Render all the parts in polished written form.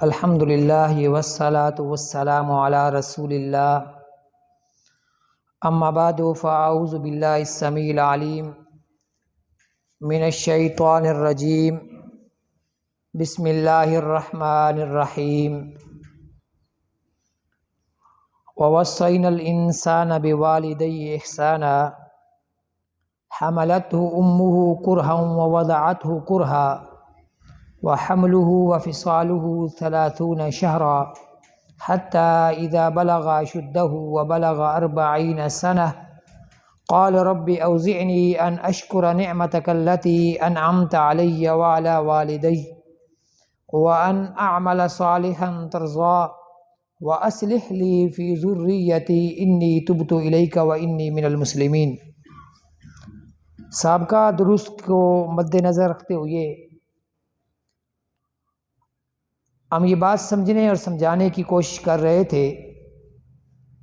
الحمد للہ والصلاة والسلام علی رسول اللہ اما بعد فاعوذ باللہ السمیع العلیم من الشیطان الرجیم بسم اللہ الرحمن الرحیم ووصینا الانسان بوالدیہ احسانا حملته امہ کرہا ووضعته کرہا وحمله وفصاله 30 شهرا حتى إذا بلغ أشده وبلغ 40 سنة قال رب أوزعني أن أشكر نعمتك التي أنعمت علي وعلى والدي وأن أعمل صالحا ترضاه وأصلح لي في ذريتي إني تبت إليك وإني من المسلمين۔ سابقہ درست کو مد نظر رکھتے ہوئے ہم یہ بات سمجھنے اور سمجھانے کی کوشش کر رہے تھے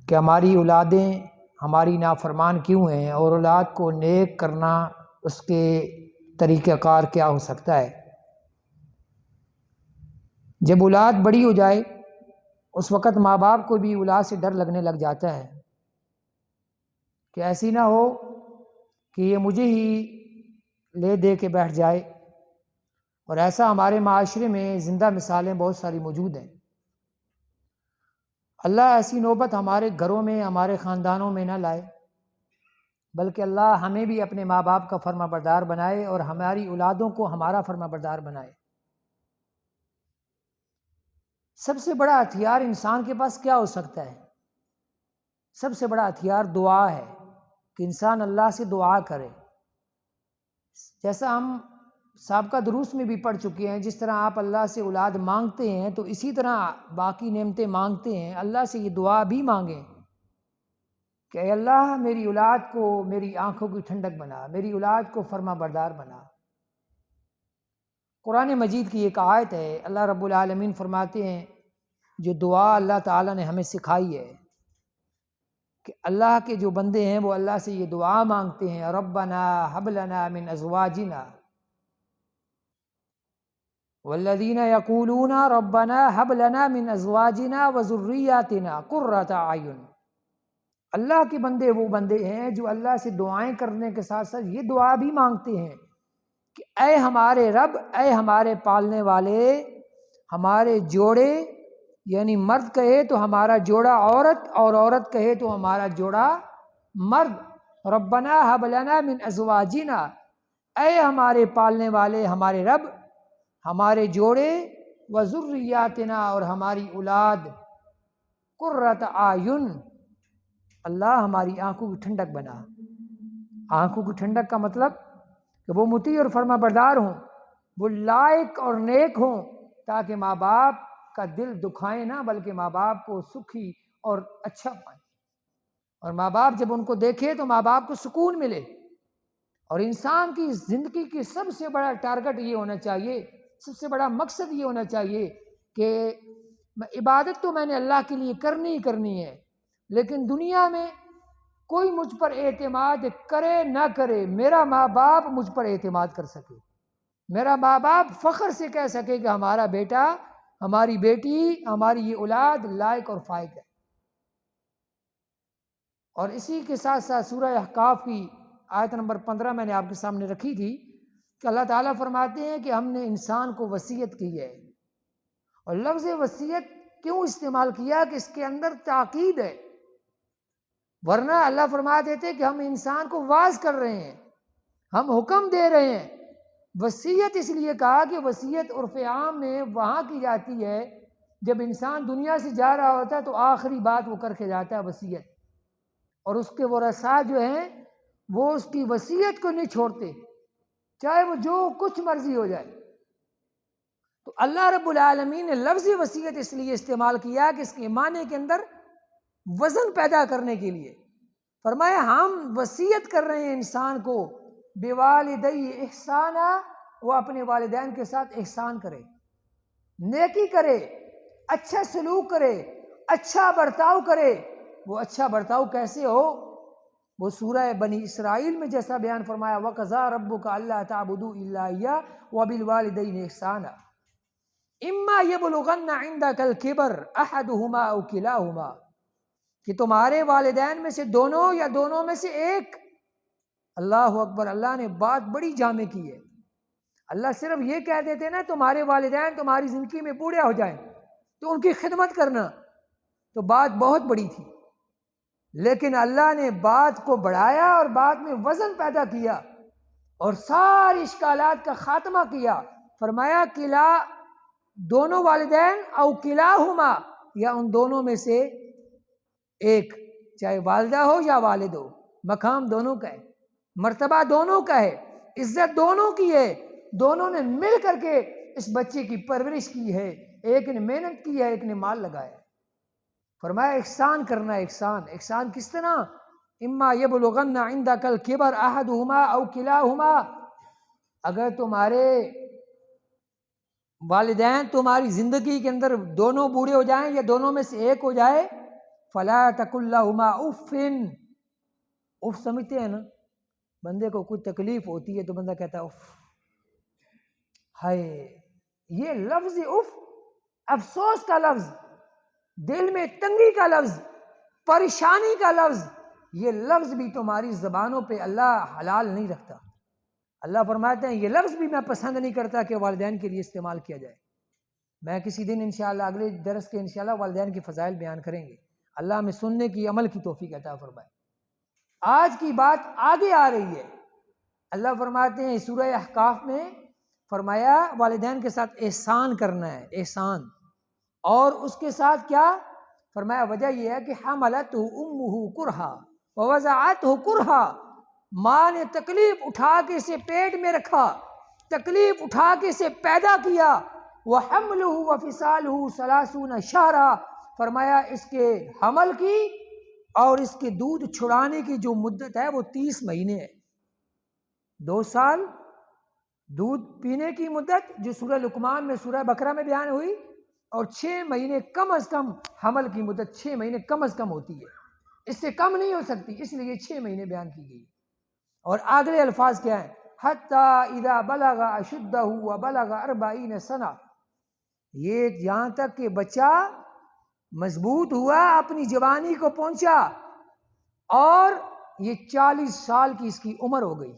کہ ہماری اولادیں ہماری نافرمان کیوں ہیں اور اولاد کو نیک کرنا اس کے طریقہ کار کیا ہو سکتا ہے۔ جب اولاد بڑی ہو جائے اس وقت ماں باپ کو بھی اولاد سے ڈر لگنے لگ جاتا ہے کہ ایسی نہ ہو کہ یہ مجھے ہی لے دے کے بیٹھ جائے، اور ایسا ہمارے معاشرے میں زندہ مثالیں بہت ساری موجود ہیں۔ اللہ ایسی نوبت ہمارے گھروں میں ہمارے خاندانوں میں نہ لائے، بلکہ اللہ ہمیں بھی اپنے ماں باپ کا فرما بردار بنائے اور ہماری اولادوں کو ہمارا فرما بردار بنائے۔ سب سے بڑا ہتھیار انسان کے پاس کیا ہو سکتا ہے؟ سب سے بڑا ہتھیار دعا ہے کہ انسان اللہ سے دعا کرے۔ جیسا ہم سابقہ دروس میں بھی پڑھ چکے ہیں، جس طرح آپ اللہ سے اولاد مانگتے ہیں تو اسی طرح باقی نعمتیں مانگتے ہیں، اللہ سے یہ دعا بھی مانگیں کہ اے اللہ میری اولاد کو میری آنکھوں کی ٹھنڈک بنا، میری اولاد کو فرما بردار بنا۔ قرآن مجید کی ایک آیت ہے، اللہ رب العالمین فرماتے ہیں جو دعا اللہ تعالیٰ نے ہمیں سکھائی ہے کہ اللہ کے جو بندے ہیں وہ اللہ سے یہ دعا مانگتے ہیں، ربنا ہب لنا من ازواجنا والذین یقولون ربنا هب لنا من ازواجنا وذریاتنا قرۃ اعین۔ اللہ کے بندے وہ بندے ہیں جو اللہ سے دعائیں کرنے کے ساتھ ساتھ یہ دعا بھی مانگتے ہیں کہ اے ہمارے رب، اے ہمارے پالنے والے، ہمارے جوڑے، یعنی مرد کہے تو ہمارا جوڑا عورت اور عورت کہے تو ہمارا جوڑا مرد، ربنا هب لنا من ازواجنا، اے ہمارے پالنے والے ہمارے رب، ہمارے جوڑے، وذریاتنا اور ہماری اولاد، قرۃ اعین، اللہ ہماری آنکھوں کی ٹھنڈک بنا۔ آنکھوں کی ٹھنڈک کا مطلب کہ وہ مطیع اور فرما بردار ہوں، وہ لائق اور نیک ہوں، تاکہ ماں باپ کا دل دکھائیں نہ بلکہ ماں باپ کو سکھی اور اچھا پائیں، اور ماں باپ جب ان کو دیکھے تو ماں باپ کو سکون ملے۔ اور انسان کی زندگی کی سب سے بڑا ٹارگٹ یہ ہونا چاہیے، سب سے بڑا مقصد یہ ہونا چاہیے کہ عبادت تو میں نے اللہ کے لیے کرنی ہی کرنی ہے، لیکن دنیا میں کوئی مجھ پر اعتماد کرے نہ کرے، میرا ماں باپ مجھ پر اعتماد کر سکے، میرا ماں باپ فخر سے کہہ سکے کہ ہمارا بیٹا، ہماری بیٹی، ہماری یہ اولاد لائق اور فائق ہے۔ اور اسی کے ساتھ ساتھ سورہ احقاف کی آیت نمبر 15 میں نے آپ کے سامنے رکھی تھی کہ اللہ تعالیٰ فرماتے ہیں کہ ہم نے انسان کو وصیت کی ہے، اور لفظ وصیت کیوں استعمال کیا کہ اس کے اندر تاکید ہے، ورنہ اللہ فرما دیتے کہ ہم انسان کو واعظ کر رہے ہیں، ہم حکم دے رہے ہیں۔ وصیت اس لیے کہا کہ وصیت عرف عام میں وہاں کی جاتی ہے جب انسان دنیا سے جا رہا ہوتا ہے تو آخری بات وہ کر کے جاتا ہے وصیت، اور اس کے ورثاء جو ہیں وہ اس کی وصیت کو نہیں چھوڑتے، چاہے وہ جو کچھ مرضی ہو جائے۔ تو اللہ رب العالمین نے لفظ وصیت اس لیے استعمال کیا کہ اس کے معنی کے اندر وزن پیدا کرنے کے لیے فرمایا ہم وصیت کر رہے ہیں انسان کو بوالدی احسانا، وہ اپنے والدین کے ساتھ احسان کرے، نیکی کرے، اچھا سلوک کرے، اچھا برتاؤ کرے۔ وہ اچھا برتاؤ کیسے ہو؟ وہ سورہ بنی اسرائیل میں جیسا بیان فرمایا وَقَضَىٰ رَبُّكَ أَلَّا تَعْبُدُوا إِلَّا إِيَّاهُ وَبِالْوَالِدَيْنِ إِحْسَانًا، اما یبلغن عندک الکبر احدہما او کلاہما، کہ تمہارے والدین میں سے دونوں یا دونوں میں سے ایک۔ اللہ اکبر، اللہ نے بات بڑی جامع کی ہے۔ اللہ صرف یہ کہہ دیتے نا تمہارے والدین تمہاری زندگی میں بوڑھے ہو جائیں تو ان کی خدمت کرنا، تو بات بہت بڑی تھی، لیکن اللہ نے بات کو بڑھایا اور بعد میں وزن پیدا کیا اور ساری اشکالات کا خاتمہ کیا۔ فرمایا کلا، دونوں والدین، او کلاہما، یا ان دونوں میں سے ایک، چاہے والدہ ہو یا والد ہو، مقام دونوں کا ہے، مرتبہ دونوں کا ہے، عزت دونوں کی ہے، دونوں نے مل کر کے اس بچے کی پرورش کی ہے، ایک نے محنت کی ہے، ایک نے مال لگایا۔ فرمایا احسان کرنا ہے، احسان۔ احسان کس طرح؟ اما یبلغن عندک الکبر احدہما او کلاہما، اگر تمہارے والدین تمہاری زندگی کے اندر دونوں بوڑھے ہو جائیں یا دونوں میں سے ایک ہو جائے، فلا تقل لہما اف۔ اف سمجھتے ہیں نا، بندے کو کوئی تکلیف ہوتی ہے تو بندہ کہتا ہے اف، ہائے، یہ لفظ اف افسوس کا لفظ، دل میں تنگی کا لفظ، پریشانی کا لفظ، یہ لفظ بھی تمہاری زبانوں پہ اللہ حلال نہیں رکھتا۔ اللہ فرماتے ہیں یہ لفظ بھی میں پسند نہیں کرتا کہ والدین کے لیے استعمال کیا جائے۔ میں کسی دن انشاءاللہ اگلے درس کے انشاءاللہ والدین کی فضائل بیان کریں گے، اللہ ہمیں سننے کی عمل کی توفیق عطا فرمائے۔ آج کی بات آگے آ رہی ہے، اللہ فرماتے ہیں سورہ احقاف میں، فرمایا والدین کے ساتھ احسان کرنا ہے، احسان، اور اس کے ساتھ کیا فرمایا؟ وجہ یہ ہے کہ حملتہ امہ کرہا ووضعتہ کرہا، ماں نے تکلیف اٹھا کے اسے پیٹ میں رکھا، تکلیف اٹھا کے اسے پیدا کیا، وحملہ وفصالہ ثلاثون شہرا، فرمایا اس کے حمل کی اور اس کے دودھ چھڑانے کی جو مدت ہے وہ 30 مہینے ہے۔ 2 سال دودھ پینے کی مدت جو سورہ لقمان میں، سورہ بقرہ میں بیان ہوئی، اور 6 مہینے کم از کم حمل کی مدت 6 مہینے کم از کم ہوتی ہے، اس سے کم نہیں ہو سکتی، اس لیے 6 مہینے بیان کی گئی۔ اور اگلے الفاظ کیا ہیں؟ حتی اذا بلغ اشدہ وبلغ 40 سنہ، یہ یہاں تک کہ بچہ مضبوط ہوا، اپنی جوانی کو پہنچا، اور یہ 40 سال کی اس کی عمر ہو گئی۔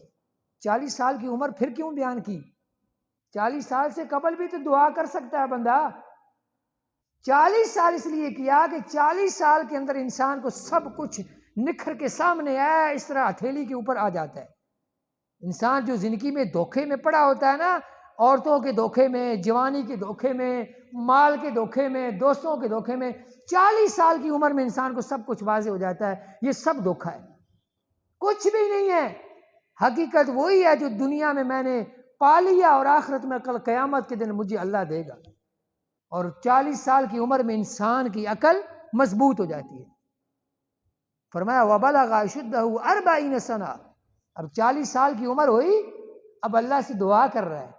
40 سال کی عمر پھر کیوں بیان کی؟ 40 سال سے قبل بھی تو دعا کر سکتا ہے بندہ۔ 40 سال اس لیے کیا کہ 40 سال کے اندر انسان کو سب کچھ نکھر کے سامنے آیا، اس طرح ہتھیلی کے اوپر آ جاتا ہے۔ انسان جو زندگی میں دھوکے میں پڑا ہوتا ہے نا، عورتوں کے دھوکے میں، جوانی کے دھوکے میں، مال کے دھوکے میں، دوستوں کے دھوکے میں، 40 سال کی عمر میں انسان کو سب کچھ واضح ہو جاتا ہے، یہ سب دھوکا ہے، کچھ بھی نہیں ہے۔ حقیقت وہی ہے جو دنیا میں نے پا لیا، اور آخرت میں کل قیامت کے دن مجھے اللہ دے گا۔ اور 40 سال کی عمر میں انسان کی عقل مضبوط ہو جاتی ہے۔ فرمایا وَبَلَغَ أَشُدَّهُ 40 سنہ، اب 40 سال کی عمر ہوئی، اب اللہ سے دعا کر رہا ہے،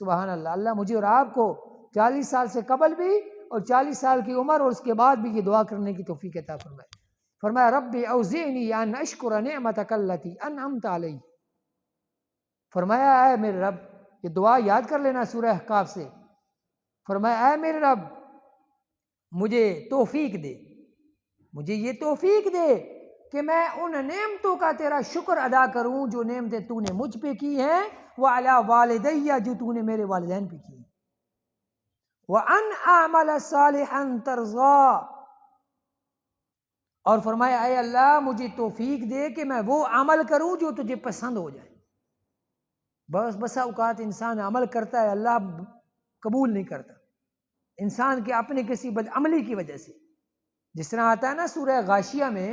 سبحان اللہ، اللہ مجھے اور آپ کو 40 سال سے قبل بھی اور 40 سال کی عمر اور اس کے بعد بھی یہ دعا کرنے کی توفیق عطا فرمائے۔ فرمایا رب اوزعنی ان اشکر نعمتک التی انعمت علی، فرمایا اے میرے رب، یہ دعا یاد کر لینا سورہ احقاف سے، فرمایا اے میرے رب مجھے توفیق دے، مجھے یہ توفیق دے کہ میں ان نعمتوں کا تیرا شکر ادا کروں جو نعمتیں تو نے مجھ پہ کی ہیں، وعلی والدیہ، جو تو نے میرے والدین پہ کی، وان اعمل صالحا ترضیٰ، اور فرمایا اے اللہ مجھے توفیق دے کہ میں وہ عمل کروں جو تجھے پسند ہو جائے۔ بسا اوقات انسان عمل کرتا ہے، اللہ قبول نہیں کرتا، انسان کے اپنے کسی بدعملی کی وجہ سے، جس طرح آتا ہے نا سورہ غاشیہ میں،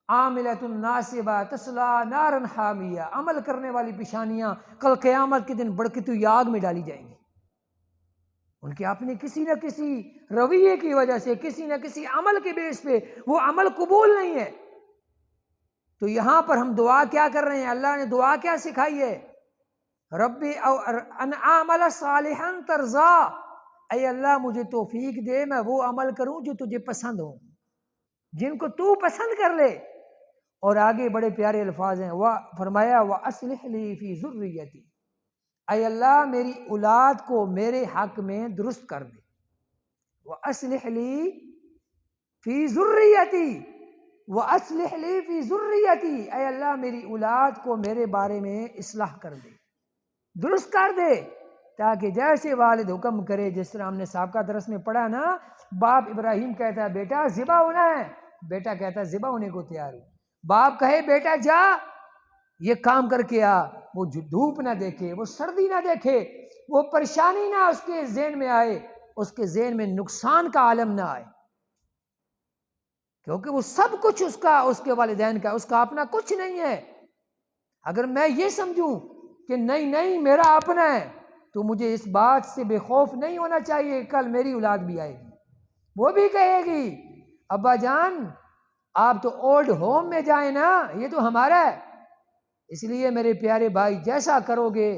عاملۃ ناصبہ تصلیٰ نارا حامیہ، عمل کرنے والی پیشانیاں کل قیامت کے دن بڑکتی آگ میں ڈالی جائیں گی۔ ان کے اپنے کسی نہ کسی رویے کی وجہ سے، کسی نہ کسی عمل کے بیس پہ وہ عمل قبول نہیں ہے۔ تو یہاں پر ہم دعا کیا کر رہے ہیں؟ اللہ نے دعا کیا سکھائی ہے؟ رب ان اعمل صالحا ترضیٰ، اے اللہ مجھے توفیق دے میں وہ عمل کروں جو تجھے پسند ہو، جن کو تو پسند کر لے۔ اور آگے بڑے پیارے الفاظ ہیں، وہ فرمایا وَأَصْلِحْ لِي فِي ذُرِّيَّتِي، اے اللہ میری اولاد کو میرے حق میں درست کر دے، وَأَصْلِحْ لِي فِي ذُرِّيَّتِي وَأَصْلِحْ لِي فِي ذُرِّيَّتِي، اے اللہ میری اولاد کو میرے بارے میں اصلاح کر دے، درست کر دے، تاکہ جیسے والد حکم کرے، جس طرح ہم نے سابقہ درس میں پڑھا نا، باپ ابراہیم کہتا ہے بیٹا ذبح ہونا ہے، بیٹا کہتا ہے ذبح ہونے کو تیار ہوں، باپ کہے بیٹا جا یہ کام کر کے آ، وہ دھوپ نہ دیکھے، وہ سردی نہ دیکھے، وہ پریشانی نہ اس کے ذہن میں آئے، اس کے ذہن میں نقصان کا عالم نہ آئے، کیونکہ وہ سب کچھ اس کے والدین کا، اس کا اپنا کچھ نہیں ہے۔ اگر میں یہ سمجھوں کہ نہیں میرا اپنا ہے، تو مجھے اس بات سے بے خوف نہیں ہونا چاہیے، کل میری اولاد بھی آئے گی، وہ بھی کہے گی ابا جان آپ تو اولڈ ہوم میں جائیں نا، یہ تو ہمارا ہے۔ اس لیے میرے پیارے بھائی جیسا کرو گے،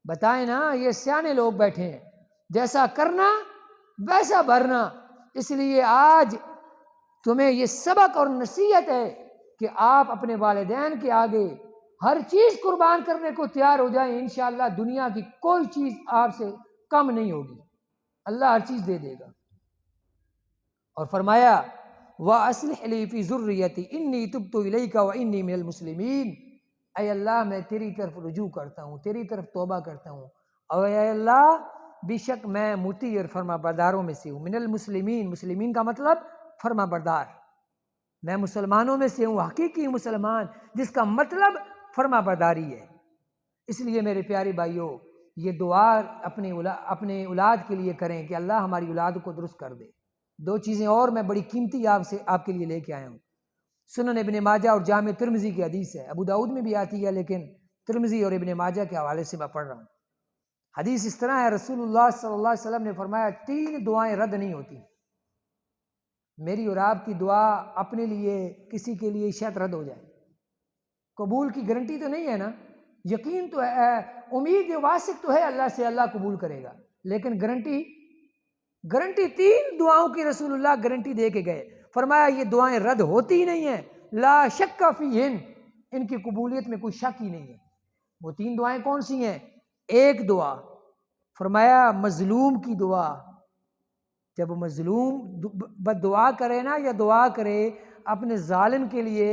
بتائیں نا، یہ سیانے لوگ بیٹھے ہیں، جیسا کرنا ویسا بھرنا۔ اس لیے آج تمہیں یہ سبق اور نصیحت ہے کہ آپ اپنے والدین کے آگے ہر چیز قربان کرنے کو تیار ہو جائیں، انشاءاللہ دنیا کی کوئی چیز آپ سے کم نہیں ہوگی، اللہ ہر چیز دے دے گا۔ اور فرمایا وَأَصْلِحْ لِي فِي ذُرِّيَّتِي إِنِّي تُبْتُ إِلَيْكَ وَإِنِّي مِنَ الْمُسْلِمِينَ، اے اللہ میں تیری طرف رجوع کرتا ہوں، تیری طرف توبہ کرتا ہوں، اور اے اللہ بے شک میں مطیع اور فرما برداروں میں سے ہوں۔ من المسلمین، مسلمین کا مطلب فرما بردار، میں مسلمانوں میں سے ہوں، حقیقی مسلمان، جس کا مطلب فرما برداری ہے۔ اس لیے میرے پیارے بھائیوں یہ دعا اپنے اولاد کے لیے کریں کہ اللہ ہماری اولاد کو درست کر دے۔ دو چیزیں اور میں بڑی قیمتی آپ کے لیے لے کے آیا ہوں۔ سنن ابن ماجہ اور جامع ترمذی کی حدیث ہے، ابو داؤد میں بھی آتی ہے لیکن ترمذی اور ابن ماجہ کے حوالے سے میں پڑھ رہا ہوں۔ حدیث اس طرح ہے، رسول اللہ صلی اللہ علیہ وسلم نے فرمایا 3 دعائیں رد نہیں ہوتی۔ میری اور آپ کی دعا اپنے لیے کسی کے لیے شاید رد ہو جائے، قبول کی گارنٹی تو نہیں ہے نا، یقین تو ہے، امید واثق تو ہے اللہ سے اللہ قبول کرے گا، لیکن گارنٹی 3 دعاؤں کی رسول اللہ گارنٹی دے کے گئے، فرمایا یہ دعائیں رد ہوتی ہی نہیں ہیں، لا شک فیہن، ان کی قبولیت میں کوئی شک ہی نہیں ہے۔ وہ 3 دعائیں کون سی ہیں؟ ایک دعا فرمایا مظلوم کی دعا، جب مظلوم بد دعا کرے نا، یا دعا کرے اپنے ظالم کے لیے،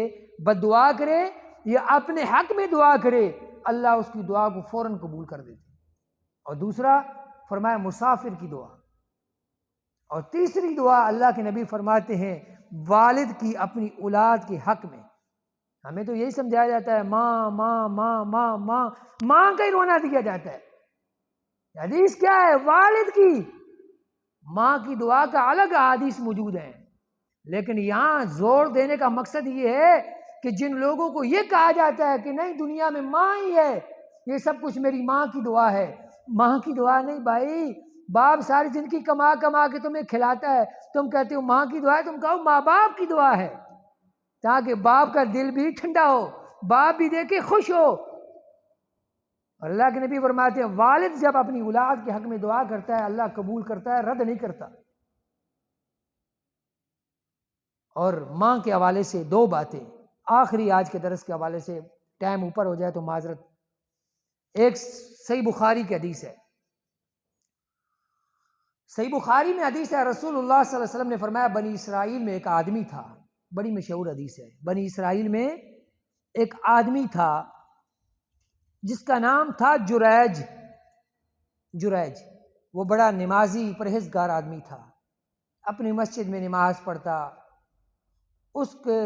بد دعا کرے یا اپنے حق میں دعا کرے، اللہ اس کی دعا کو فوراً قبول کر دیتے۔ اور دوسرا فرمایا مسافر کی دعا، اور تیسری دعا اللہ کے نبی فرماتے ہیں والد کی اپنی اولاد کے حق میں۔ ہمیں تو یہی سمجھایا جاتا ہے ماں ماں ماں ماں ماں، ماں کا ہی رونا دیا جاتا ہے۔ حدیث کیا ہے؟ والد کی، ماں کی دعا کا الگ حدیث موجود ہے، لیکن یہاں زور دینے کا مقصد یہ ہے کہ جن لوگوں کو یہ کہا جاتا ہے کہ نہیں دنیا میں ماں ہی ہے، یہ سب کچھ میری ماں کی دعا ہے، ماں کی دعا نہیں بھائی، باپ ساری زندگی کما کما کے تمہیں کھلاتا ہے، تم کہتے ہو ماں کی دعا ہے، تم کہو ماں باپ کی دعا ہے، تاکہ باپ کا دل بھی ٹھنڈا ہو، باپ بھی دیکھ کے خوش ہو۔ اور اللہ کے نبی فرماتے ہیں والد جب اپنی اولاد کے حق میں دعا کرتا ہے اللہ قبول کرتا ہے، رد نہیں کرتا۔ اور ماں کے حوالے سے 2 باتیں آخری آج کے درس کے حوالے سے، ٹائم اوپر ہو جائے تو معذرت۔ ایک صحیح بخاری کی حدیث ہے، صحیح بخاری میں حدیث ہے، رسول اللہ صلی اللہ علیہ وسلم نے فرمایا بنی اسرائیل میں ایک آدمی تھا، بڑی مشہور حدیث ہے، بنی اسرائیل میں ایک آدمی تھا جس کا نام تھا جریج، وہ بڑا نمازی پرہیزگار آدمی تھا، اپنی مسجد میں نماز پڑھتا، اس کے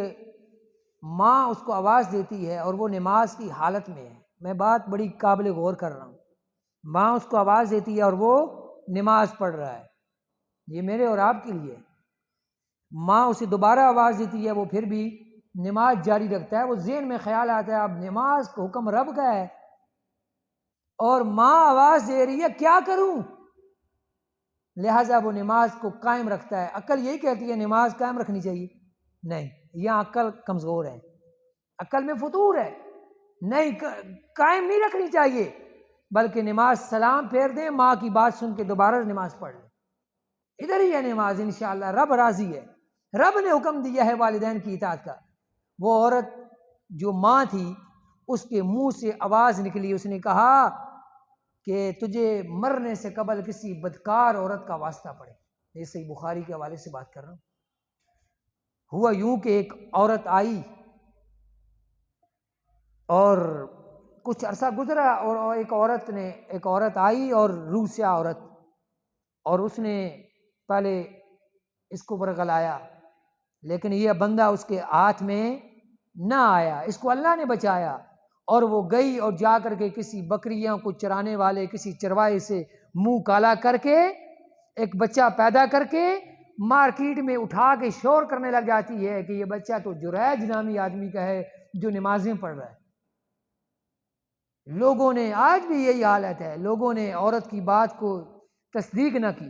ماں اس کو آواز دیتی ہے اور وہ نماز کی حالت میں ہے، میں بات بڑی قابل غور کر رہا ہوں، ماں اس کو آواز دیتی ہے اور وہ نماز پڑھ رہا ہے، یہ میرے اور آپ کے لیے، ماں اسے دوبارہ آواز دیتی ہے، وہ پھر بھی نماز جاری رکھتا ہے، وہ ذہن میں خیال آتا ہے اب نماز کا حکم رب کا ہے اور ماں آواز دے رہی ہے کیا کروں، لہٰذا وہ نماز کو قائم رکھتا ہے۔ عقل یہی کہتی ہے نماز قائم رکھنی چاہیے، نہیں، یہاں عقل کمزور ہے، عقل میں فطور ہے، نہیں قائم نہیں رکھنی چاہیے، بلکہ نماز سلام پھیر دیں، ماں کی بات سن کے دوبارہ نماز پڑھ لیں، ادھر ہی ہے نماز، انشاءاللہ رب راضی ہے، رب نے حکم دیا ہے والدین کی اطاعت کا۔ وہ عورت جو ماں تھی اس کے منہ سے آواز نکلی، اس نے کہا کہ تجھے مرنے سے قبل کسی بدکار عورت کا واسطہ پڑے. یہ صحیح بخاری کے حوالے سے بات کر رہا ہوں. ہوا یوں کہ ایک عورت آئی اور کچھ عرصہ گزرا اور ایک عورت آئی اور روسیا عورت، اور اس نے پہلے اس کو ورغلایا، لیکن یہ بندہ اس کے ہاتھ میں نہ آیا، اس کو اللہ نے بچایا، اور وہ گئی اور جا کر کے کسی بکریاں کو چرانے والے کسی چرواہے سے منہ کالا کر کے ایک بچہ پیدا کر کے مارکیٹ میں اٹھا کے شور کرنے لگ جاتی ہے کہ یہ بچہ تو جریج نامی آدمی کا ہے جو نمازیں پڑھ رہا ہے. لوگوں نے، آج بھی یہی حالت ہے، لوگوں نے عورت کی بات کو تصدیق نہ کی.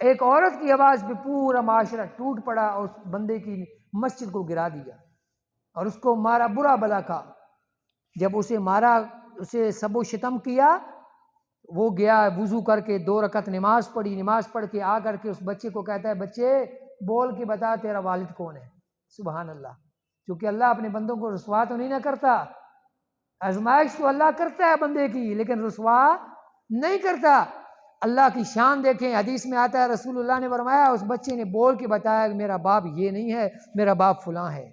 ایک عورت کی آواز پہ پورا معاشرہ ٹوٹ پڑا اور اس بندے کی مسجد کو گرا دیا اور اس کو مارا، برا بلا کہا. جب اسے مارا، اسے سب و شتم کیا، وہ گیا وضو کر کے 2 رکعت نماز پڑھی، نماز پڑھ کے آ کر کے اس بچے کو کہتا ہے بچے بول کے بتا تیرا والد کون ہے. سبحان اللہ. کیونکہ اللہ اپنے بندوں کو رسوا تو نہیں نہ کرتا، آزمائش تو اللہ کرتا ہے بندے کی لیکن رسوا نہیں کرتا. اللہ کی شان دیکھیں، حدیث میں آتا ہے رسول اللہ نے فرمایا اس بچے نے بول کے بتایا کہ میرا باپ یہ نہیں ہے، میرا باپ فلاں ہے.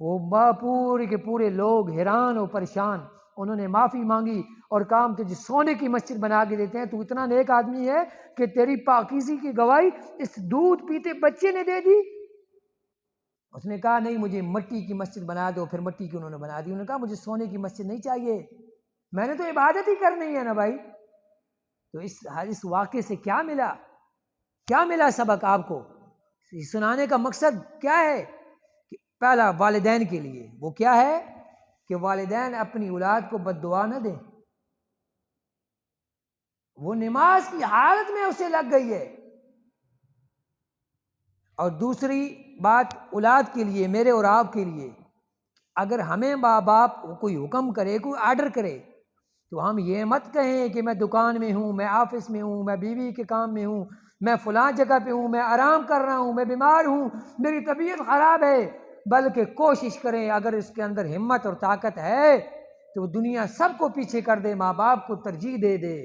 وہ پورے کے پورے لوگ حیران و پریشان. انہوں نے معافی مانگی اور کہا ہم تجھے سونے کی مسجد بنا کے دیتے ہیں، تو اتنا نیک آدمی ہے کہ تیری پاکیزی کی گواہی اس دودھ پیتے بچے نے دے دی. اس نے کہا نہیں، مجھے مٹی کی مسجد بنا دو. پھر مٹی کی انہوں نے بنا دی. انہوں نے کہا مجھے سونے کی مسجد نہیں چاہیے، میں نے تو عبادت ہی کرنی ہے نا بھائی. تو اس واقعے سے کیا ملا سبق آپ کو؟ سنانے کا مقصد کیا ہے؟ کہ پہلا والدین کے لیے وہ کیا ہے کہ والدین اپنی اولاد کو بد دعا نہ دیں. وہ نماز کی حالت میں اسے لگ گئی ہے. اور دوسری بات اولاد کے لیے، میرے اور آپ کے لیے، اگر ہمیں ماں باپ کوئی حکم کرے، کوئی آرڈر کرے، تو ہم یہ مت کہیں کہ میں دکان میں ہوں، میں آفس میں ہوں، میں بیوی کے کام میں ہوں، میں فلاں جگہ پہ ہوں، میں آرام کر رہا ہوں، میں بیمار ہوں، میری طبیعت خراب ہے. بلکہ کوشش کریں اگر اس کے اندر ہمت اور طاقت ہے تو وہ دنیا سب کو پیچھے کر دے، ماں باپ کو ترجیح دے دے.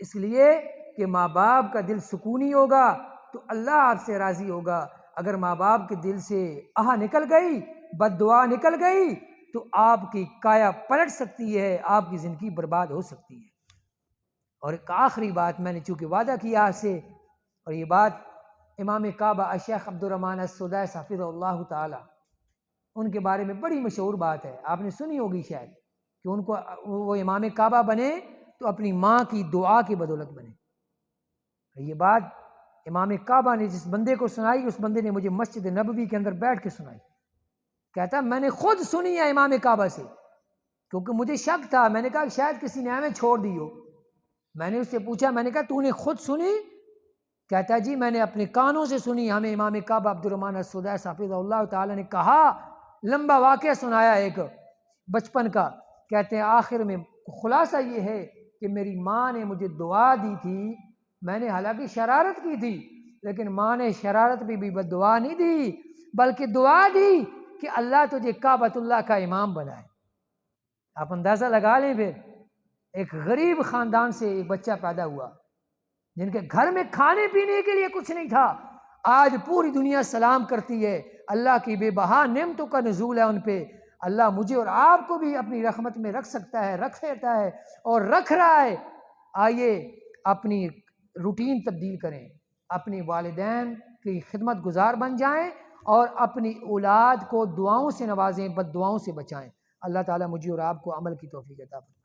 اس لیے کہ ماں باپ کا دل سکونی ہوگا تو اللہ آپ سے راضی ہوگا. اگر ماں باپ کے دل سے نکل گئی، بد دعا نکل گئی، تو آپ کی کایا پلٹ سکتی ہے، آپ کی زندگی برباد ہو سکتی ہے. اور ایک آخری بات میں نے چونکہ وعدہ کیا آپ سے، اور یہ بات امام کعبہ الشیخ عبدالرحمن السدیس حفظہ اللہ تعالی، ان کے بارے میں بڑی مشہور بات ہے، آپ نے سنی ہوگی شاید، کہ ان کو وہ امام کعبہ بنے تو اپنی ماں کی دعا کی بدولت بنے. یہ بات امام کعبہ نے جس بندے کو سنائی، اس بندے نے مجھے مسجد نبوی کے اندر بیٹھ کے سنائی. کہتا میں نے خود سنی ہے امام کعبہ سے، کیونکہ مجھے شک تھا. میں نے کہا شاید کسی نے ہمیں چھوڑ دی ہو. میں نے اس سے پوچھا، میں نے کہا تو نے خود سنی؟ کہتا جی میں نے اپنے کانوں سے سنی. ہمیں امام کعبہ عبدالرحمن السدیس حفظہ اللہ تعالی نے کہا، لمبا واقعہ سنایا ایک بچپن کا. کہتے ہیں آخر میں خلاصہ یہ ہے کہ میری ماں نے مجھے دعا دی تھی، میں نے حالانکہ شرارت کی تھی، لیکن ماں نے شرارت بھی بد دعا نہیں دی، بلکہ دعا دی کہ اللہ تجھے کعبۃ اللہ کا امام بنائے. آپ اندازہ لگا لیں. پھر ایک غریب خاندان سے ایک بچہ پیدا ہوا، جن کے گھر میں کھانے پینے کے لیے کچھ نہیں تھا. آج پوری دنیا سلام کرتی ہے. اللہ کی بے بہا نعمتوں کا نزول ہے ان پہ. اللہ مجھے اور آپ کو بھی اپنی رحمت میں رکھ سکتا ہے، رکھ لیتا ہے اور رکھ رہا ہے. آئیے اپنی روٹین تبدیل کریں، اپنے والدین کی خدمت گزار بن جائیں اور اپنی اولاد کو دعاؤں سے نوازیں، بد دعاؤں سے بچائیں. اللہ تعالیٰ مجھے اور آپ کو عمل کی توفیق عطا فرمائے.